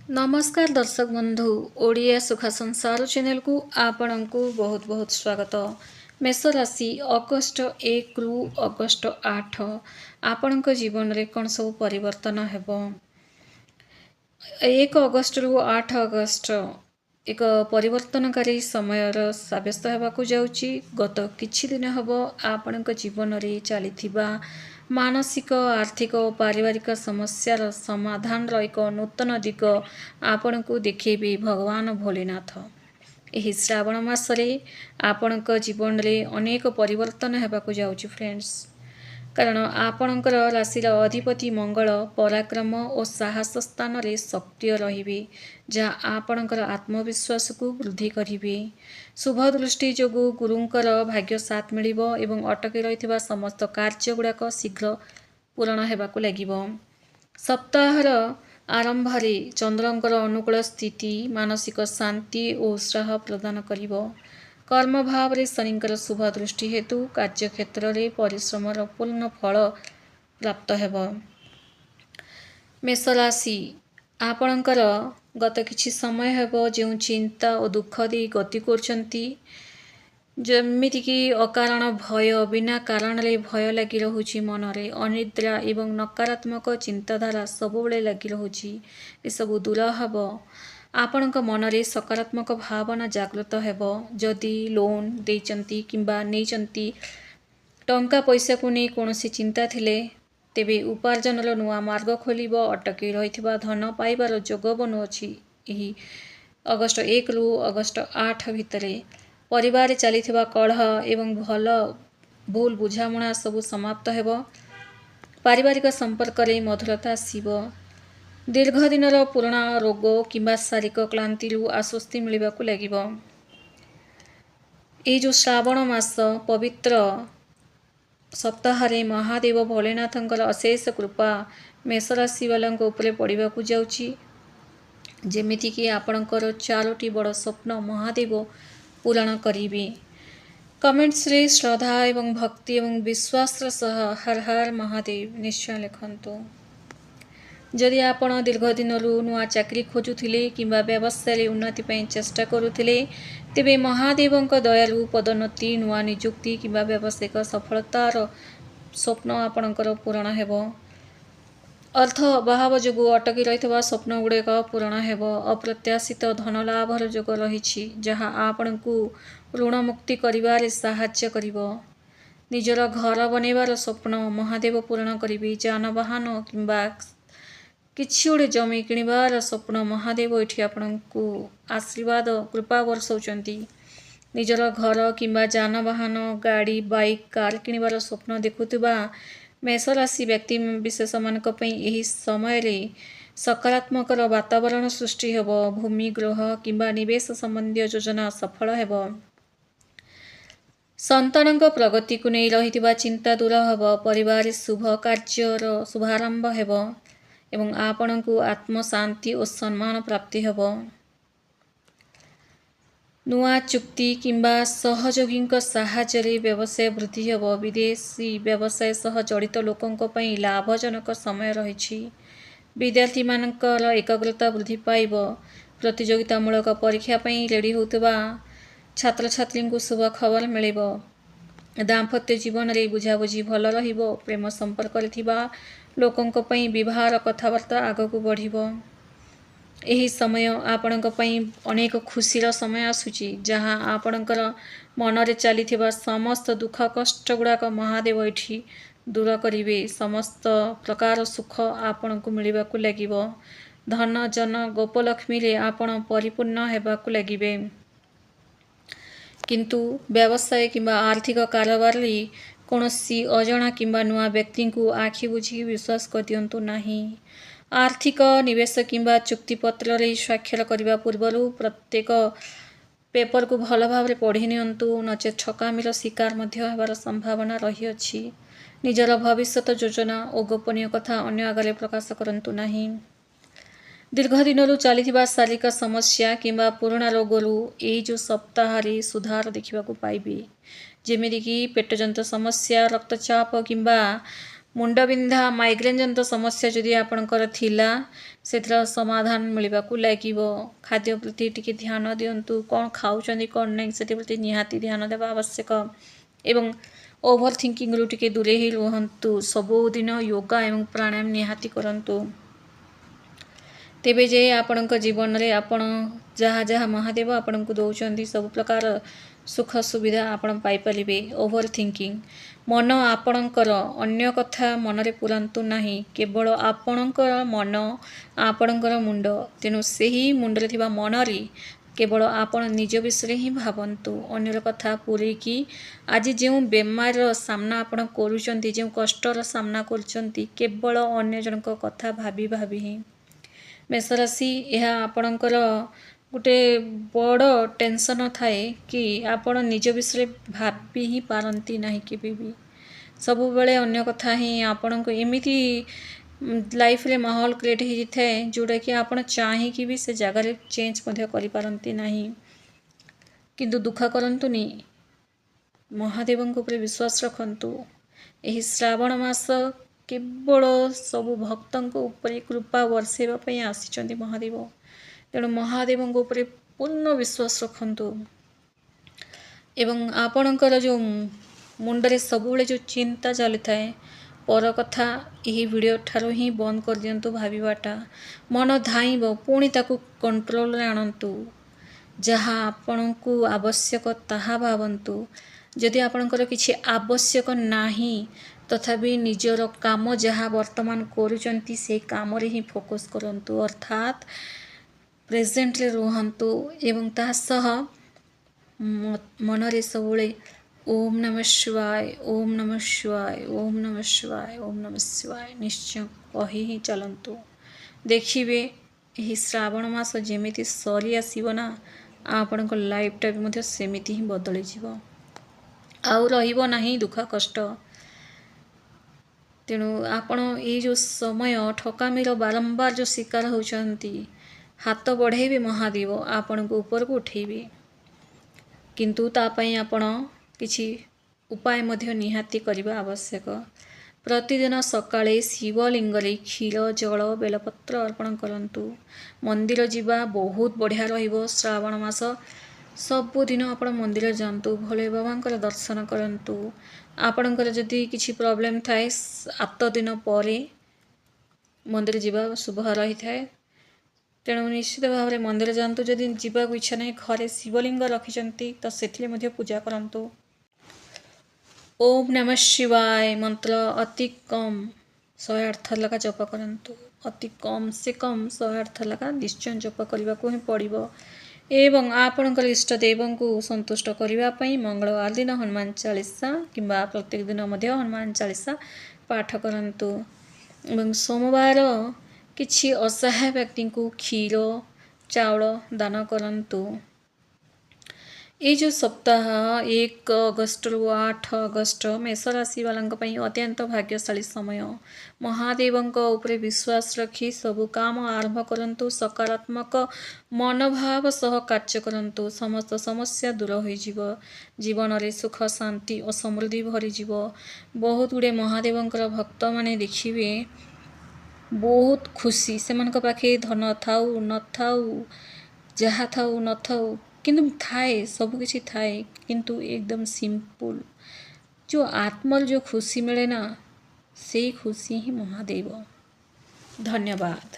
नमस्कार दर्शक बंधु ओडिया सुखा संसार चैनल को आपण को बहुत बहुत स्वागत। मेष राशि अगस्ट 1 रु अगस्ट 8 आपण जीवन में कौन सब परिवर्तन हेबो। 1 अगस्ट रु 8 अगस्ट एक परिवर्तनकारी समय सब्यस्त होगाकू जाउची। गत किछि दिन हबो आपण जीवन में चली मानसिक आर्थिक और पारिवारिक समस्यार समाधान एक नूतन दिग आपण को देखेबे भगवान भोलेनाथ। यही श्रावण मासरे आपण जीवन में अनेक परिवर्तन होगाकू जाउची फ्रेंड्स, कारण आपणकर राशिर अधिपति मंगल पराक्रम और साहस स्थान रे सक्रिय रहिबे, जहाँ आपणकर आत्मविश्वास को वृद्धि करिबे। शुभ दृष्टि जोगु गुरुंकर भाग्य साथ मिलिबो एवं अटकी रहिथिबा समस्त कार्य गुड़ाक शीघ्र पूरण हेबाकू लागिबो। सप्ताहर आरंभ में चंद्रंकर अनुकूल स्थिति मानसिक शांति और उत्साह प्रदान करिबो। कर्म भाव रे शनिंकर शुभ दृष्टि हेतु कार्य क्षेत्र रे परिश्रमर पूर्ण फल प्राप्त हेब। मेष राशि आपणकर गत किछि समय हेब जो चिंता और दुख दे गति करछंती, जमितिकी अकारण भय बिना कारण रे भय लगी रहुछि। मनरे अनिद्रा एवं नकारात्मक चिंताधारा सबुबले लगी रहुछि, ए सबु दूर हब। आपणक मनरे सकारात्मक भावना जागृत हेब। जदि लोन देइचंती किंबा नेइचंती टंका पैसा को नहीं कौनसी चिंता थिले, तेबे उपार्जनर नुआ मार्ग खोलिब। अटकी रहिथिबा धन पाइबार जोग बनुअछि। एही अगस्ट 1 रु अगस्ट 8 भितरे परिवार चलीथिबा कलह एवं भूल बुझामणा सबु समाप्त हेब। पारिवारिक संपर्क रे मधुरता आसीब। दीर्घ दिनर पुराणा रोग किंबा शारीरिक क्लांति आश्वस्ति मिलवाकू लागिब। ये जो श्रावण मास पवित्र सप्ताह महादेव भोलेनाथंकर अशेष कृपा मेष राशि वाला उपरे पड़ाकू जाउची। जेमितिकी आपणकर 4टी बड़ स्वप्न महादेव पूरण करिबे। कमेंट्स रे श्रद्धा एवं भक्ति एवं विश्वास सह हर हर महादेव निश्चय लिखंतु। जदि आपण दीर्घ दिन नुआ चाकरी खोजुथिले किंबा व्यवसाय उन्नति पई चेष्टा करुथिले, तेबे महादेवंक दयालु पदोन्नति नुआ नियुक्ति किंबा व्यावसायिक सफलतार स्वप्न आपणकर पूरण हेब। अर्थ अभाव जोगु अटकी रहिथिबा स्वप्न गुड़िक पूरण हेब। अप्रत्याशित धन लाभर जोग रहिछि, जहाँ आपणकू ऋण मुक्ति करिबारे साहाय्य करिबो। निजर घर बनेबार स्वप्न महादेव पूरण करिबे। जानवाहन किंबा किछि गोटे जमी किणवार स्वप्न महादेव एठी आपणकू आशीर्वाद कृपा वर्षौचंती। निजर घर किंबा जानवाहन गाड़ी बाइक कार किणवार स्वप्न देखुथिबा मेष राशि व्यक्ति विशेष मानक पई एही समय रे सकारात्मक वातावरण सृष्टि हेब। भूमि गृह किंबा निवेश संबंधी योजना सफल हेब। संतानक प्रगति को नहीं रहिथिबा चिंता दूर हेब। परिवार शुभ कार्यर शुभारंभ हेब एवं आपणकू आत्म शांति और सम्मान प्राप्ति हेब। नुआ चुक्ति किंबा सहयोगी साहाय्य व्यवसाय वृद्धि हेब। विदेशी व्यवसाय सह जड़ित लोकों पई लाभजनक समय रहिछि। विद्यार्थी मानकर एकाग्रता वृद्धि पाइब। प्रतियोगितामूलक परीक्षा पई रेडी होउतबा छात्र छात्री को शुभ खबर मिलिब। दाम्पत्य जीवन रे बुझाबुझी भल रहिबो। प्रेम संपर्क रे थिबा लोकों पई विवाहर कथावार्ता आगकू बढ़िब। यही समय आपणक पई अनेक खुशीर समय आसुची, जहाँ आपणकर मनरे चलीथिबा समस्त दुख कष्ट गुड़ाक महादेव एठी दूर करिवे। समस्त प्रकार सुख आपणकू मिलिबाकू लागिबो। धन जन गोपलक्ष्मी रे आपण परिपूर्ण हेबाकू लागिबे। किंतु व्यवसाय किंबा आर्थिक कारोबार रे कौनसी अजणा किंबा नुआ व्यक्ति को आखि बुझी विश्वास कर दियंतु नाही। आर्थिक निवेश किंबा चुक्तिपत्र रे स्वाक्षर करने पूर्व प्रत्येक पेपर को भल भाव पढ़ी नियंतु, नचे ठकामीर शिकार होबार संभावना रही अछि। निजर भविष्यत योजना और गोपनीय कथा अन्य आगे प्रकाश करंतु नाही। दीर्घ दिन चलीथिबा शारीरिक समस्या किंबा पुराणा रोगरू यही जो सप्ताह सुधार देखा पाइबे। जेमितिकी पेटजंत समस्या, रक्तचाप किंबा मुंडबिंधा माइग्रेन जंत समस्या जदि आपणकर थिला सेथर समाधान मिलवाकू लागिबो। खाद्य प्रति टिके ध्यान दियंतु, कौन खाउचंदी कौन नहीं से प्रति निहाती ध्यान देवा आवश्यक। एवं ओभर थिंकिंग रु टिके दूरे ही रुहंतु। सबुदिन योगा एवं प्राणायाम निहाती करंतु। तेबे जे आपणक जीवन रे आपण जहाँ जहाँ महादेव आपणक दौचंदी सब प्रकार सुख सुविधा आपण पाई परिबे। ओभर थिंकिंग मन आपणकर अन्य कथा मनरे पुरांतु नाही, केवल आपणकर मन आपणकर मुंड। तेणु सेही मुंडरे थिबा मनरे केवल आपण निज विषय ही भावंतु, अन्यर कथा पूरेकी आज जो बेमार सामना आपण करूचंती, जो कष्टर सामना करूचंती, केवल अन्य जनक कथा भाभी भाभी ही। मेषराशि यह आपणकर गोटे बड़ टेंशन थाए कि आपण निज विषय भाभी ही पारंती नहीं। केबे भी सब बेले अन्य कथा ही आपण को एमिति लाइफ रे माहौल क्रिएट हो जाए जोटा कि आपण चाहिए भी से जगह चेंज करि पारंती नहीं। किंतु दुख करंतुनी, महादेव ऊपर विश्वास रखंतु। यही श्रावण मास केवल सब भक्तों ऊपर कृपा वर्षेवाई आसी महादेव। तेणु महादेव ऊपर पूर्ण विश्वास रखंतु। एवं आपणकर जो मुंडरे सबुले जो चिंता चली थाए पर कथा, यही वीडियो ठारो ही बंद कर दियंतु भाविबाटा। मन धाइब पुणी ताकू कंट्रोल रे आणंतु। जहाँ आपणकू आवश्यक ताहा भावंतु। जदि आपणकर किछि आवश्यक नाही तथापि निजर काम जहाँ वर्तमान करूचंती से काम रे ही फोकस करंतु, अर्थात प्रेजेंट रे रुहंतु। एवं ताहा सह मनरे सबुले ओम नमः शिवाय, ओम नमः शिवाय, ओम नमः शिवाय, ओम नमः शिवाय निश्चय कही ही चलंतु। देखिए यही श्रावण मास जेमिति सरी आसीब ना, आपण लाइफटा भी मध्य सेमिति ही बदली जीव, आउ रहिबो नाही दुख कष्ट। तेणु आपण ये जो समय ठकामीर बारंबार जो शिकार होचंती, हाथ बढ़ेबे महादेव आपण को ऊपर को उठेबे। किंतु तापाई आपण किछि उपाय मध्य निहाती करबा आवश्यक। प्रतिदिन सकाळे शिवलिंग रे क्षीर जल बेलपत्र अर्पण करंतु। मंदिर जीवा बहुत बढ़िया रहिबो। श्रावण मास सबुदिन आपण मंदिर जातु, भोले बाबा दर्शन करंतु। आपणकर जदि किछि प्रॉब्लम थाए 7 दिन परे मंदिर जीवा शुभ रही थाए। तेणु निश्चित भाव में मंदिर जातु। जदि जीवा को इच्छा नहीं, घरे शिवलिंग रखिंट तो से पूजा करंतु। ओम नमः शिवाय मंत्र अति कम 108 थर लगा जप करंतु। अति कम से कम 108 थर लगा निश्चय जप करने को ही पड़ो। एवं आपणकर इष्ट देव को संतुष्ट करने मंगलवार दिन हनुमान चालीसा किंबा प्रत्येक दिन हनुमान चालीसा पाठ करंतु। एवं सोमवार किछि असहाय व्यक्ति को क्षीर चाउल दान करंतु। ये जो सप्ताह 1 अगस्ट रु 8 अगस्ट मेष राशि वालों अत्यंत भाग्यशाली समय। महादेव ऊपर विश्वास रखी सबु काम आरंभ करंतु। सकारात्मक मनोभाव सह कार्य करंतु। समस्त समस्या दूर हो जीवन रे सुख शांति और समृद्धि भरी जीव। बहुत गुड़े महादेव भक्त माने देखिए बहुत खुशी, से पाखे धन थाऊ न थाऊ, जहाँ थाऊ न थाऊ, किंतु थाए सब किछि थाए, किंतु एकदम सिंपल जो आत्मर जो खुशी मिले ना, से खुशी ही महादेव। धन्यवाद।